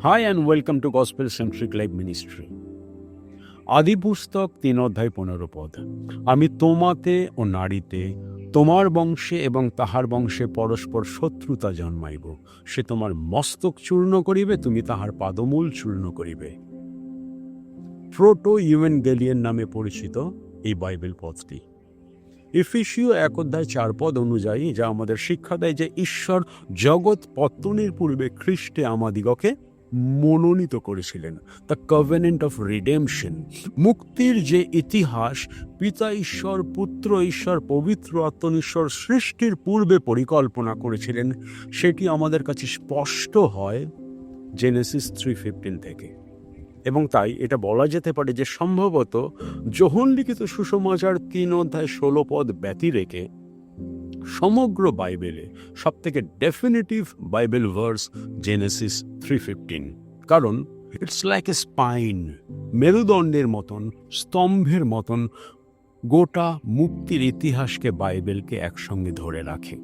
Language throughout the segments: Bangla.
Hi and welcome to Gospel Centric Life Ministry. আদি পুস্তক 3 অধ্যায় 15 পদ। আমি তোমাতে ও নারীতে, তোমার বংশে এবং তাহার বংশে পরস্পর শত্রুতা জন্মাইব। সে তোমার মস্তক চূর্ণ করিবে, তুমি তাহার পাদমূল চূর্ণ করিবে। প্রোটো ইউভেনগেলিয়ান নামে পরিচিত এই বাইবেল পদটি এফেসীয় 1 অধ্যায় 4 পদ অনুযায়ী যা আমাদের শিক্ষা দেয় যে ঈশ্বর জগৎ পত্তনের পূর্বে খ্রিস্টে আমাদিগকে মনোনীত করেছিলেন। দ্য কভেনেন্ট অফ রিডেমশন, মুক্তির যে ইতিহাস পিতা ঈশ্বর, পুত্র ঈশ্বর, পবিত্র আত্মীশ্বর সৃষ্টির পূর্বে পরিকল্পনা করেছিলেন, সেটি আমাদের কাছে স্পষ্ট হয় জেনেসিস 3:15 থেকে। এবং তাই এটা বলা যেতে পারে যে সম্ভবত যোহন লিখিত সুসমাচার 3 অধ্যায় 16 পদ ব্যতি রেখে সমগ্র বাইবেলে সবথেকে ডেফিনিটিভ বাইবেল ভার্স জেনেসিস 3:15, কারণ ইটস লাইক এ স্পাইন, মেরুদণ্ডের মতন, স্তম্ভের মতন গোটা মুক্তির ইতিহাসকে বাইবেলকে একসঙ্গে ধরে রাখে।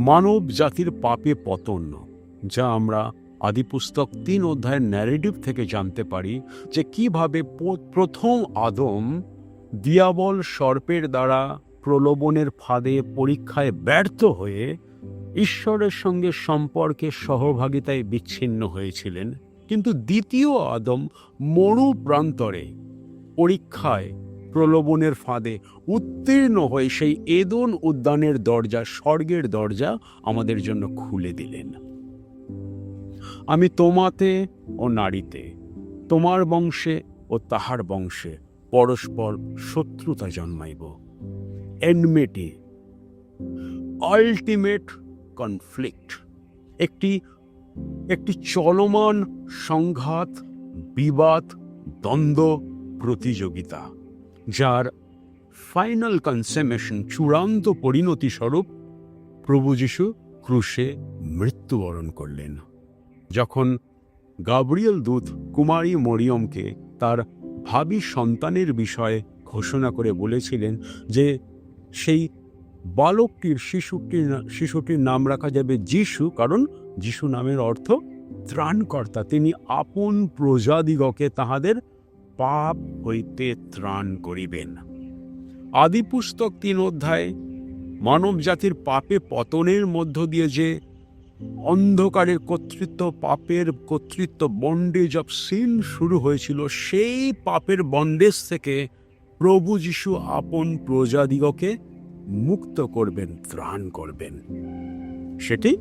মানব জাতির পাপে পতন, যা আমরা আদি পুস্তক 3 অধ্যায়ের ন্যারেটিভ থেকে জানতে পারি যে কিভাবে প্রথম আদম দিয়াবল সর্পের দ্বারা প্রলোভনের ফাঁদে পরীক্ষায় ব্যর্থ হয়ে ঈশ্বরের সঙ্গে সম্পর্কে সহভাগিতায় বিচ্ছিন্ন হয়েছিলেন, কিন্তু দ্বিতীয় আদম মরু প্রান্তরে পরীক্ষায় প্রলোভনের ফাঁদে উত্তীর্ণ হয়ে সেই এদন উদ্যানের দরজা, স্বর্গের দরজা আমাদের জন্য খুলে দিলেন। আমি তোমাতে ও নারীতে, তোমার বংশে ও তাহার বংশে পরস্পর শত্রুতা জন্মাইব। এনমিটি, আলটিমেট কনফ্লিক্ট, একটি চলমান সংঘাত, বিবাদ, দ্বন্দ্ব, প্রতিযোগিতা, যার ফাইনাল কনসেমেশন, চূড়ান্ত পরিণতি স্বরূপ প্রভু যীশু ক্রুশে মৃত্যুবরণ করলেন। যখন গাব্রিয়েল দূত কুমারী মরিয়মকে তার ভাবী সন্তানের বিষয়ে ঘোষণা করে বলেছিলেন যে সেই বালকটির, শিশুটির নাম রাখা যাবে যিশু, কারণ যিশু নামের অর্থ ত্রাণকর্তা। তিনি আপন প্রজাদিগকে তাহাদের পাপ হইতে ত্রাণ করিবেন। আদি পুস্তক 3 অধ্যায় মানব জাতির পাপে পতনের মধ্য দিয়ে যে অন্ধকারের কর্তৃত্ব, পাপের কর্তৃত্ব, বন্ডেজ অফ সিন শুরু হয়েছিল, সেই পাপের বন্ডেজ থেকে প্রভু যীশু আপন প্রজাদিগকে মুক্ত করবেন, ত্রাণ করবেন। সেটি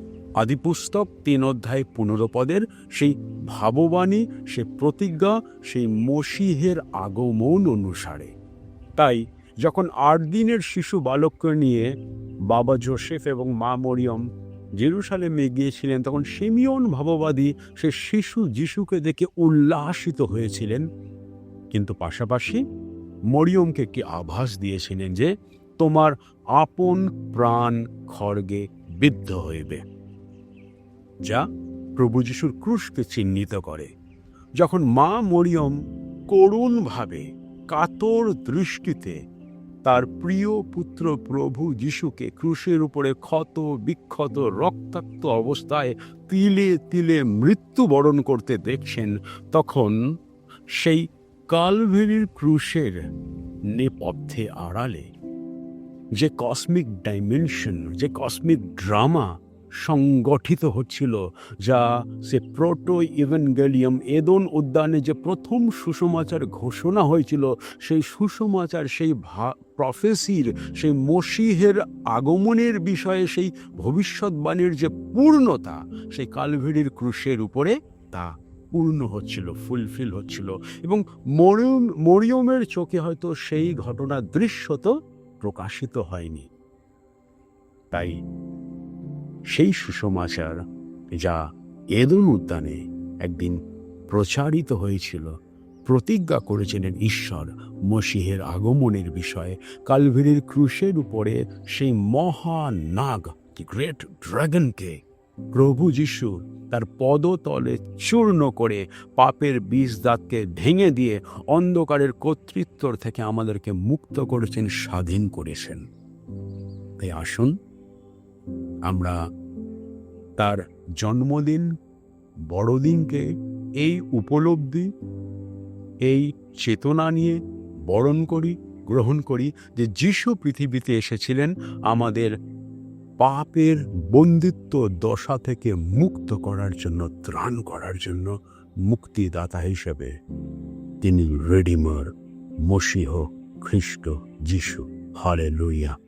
আদিপুস্তক 3 অধ্যায় 15 পদের সেই ভাববাণী, সেই প্রতিজ্ঞা, সেই মসিহের আগমন অনুসারে। তাই যখন 8 দিনের শিশু বালককে নিয়ে বাবা যোসেফ এবং মা মরিয়ম জেরুসালেমে গিয়েছিলেন, তখন শিমিয়ন ভাববাদী সে শিশু যিশুকে দেখে উল্লাসিত হয়েছিলেন, কিন্তু পাশাপাশি মরিয়মকে কি আভাস দিয়েছিলেন যে তোমার আপন প্রাণ খড়গে বিদ্ধ হইবে, যা প্রভু যীশুর ক্রুশকে চিহ্নিত করে। যখন মা মরিয়ম করুণভাবে, কাতর দৃষ্টিতে তার প্রিয় পুত্র প্রভু যীশুকে ক্রুশের উপরে ক্ষত বিক্ষত রক্তাক্ত অবস্থায় তিলে তিলে মৃত্যুবরণ করতে দেখছেন, তখন সেই কালভেরির ক্রুশের নেপথ্যে আড়ালে যে কসমিক ডাইমেনশন, যে কসমিক ড্রামা সংগঠিত হচ্ছিল, যা সে প্রোটো ইভেনগেলিয়াম এদন উদ্যানে যে প্রথম সুসমাচার ঘোষণা হয়েছিল, সেই সুসমাচার, সেই প্রফেসির, সেই মসিহের আগমনের বিষয়ে সেই ভবিষ্যৎবাণীর যে পূর্ণতা, সেই কালভেরির ক্রুশের উপরে তা পূর্ণ হচ্ছিল, ফুলফিল হচ্ছিল। এবং মরিয়মের চোখে হয়তো সেই ঘটনা দৃশ্যত প্রকাশিত হয়নি। তাই সেই সুসমাচার যা এদন উদ্যানে একদিন প্রচারিত হয়েছিল, প্রতিজ্ঞা করেছিলেন ঈশ্বর মসিহের আগমনের বিষয়ে, কালভেরির ক্রুশের উপরে সেই মহানাগ, দি গ্রেট ড্রাগনকে প্রভু যীশু তার পদতলে চূর্ণ করে পাপের বীজ দাঁতকে ভেঙে দিয়ে অন্ধকারের কর্তৃত্ব থেকে আমাদেরকে মুক্ত করেছেন, স্বাধীন করেছেন। তাই আসুন আমরা তার জন্মদিন, বড়দিনকে এই উপলব্ধি, এই চেতনা নিয়ে বরণ করি, গ্রহণ করি যে যিশু পৃথিবীতে এসেছিলেন আমাদের পাপের বন্দিত্ব দশা থেকে মুক্ত করার জন্য, ত্রাণ করার জন্য, মুক্তিদাতা হিসেবে। তিনি রেডিমার, মসিহ খ্রিস্ট যিশু। হালেলুয়া।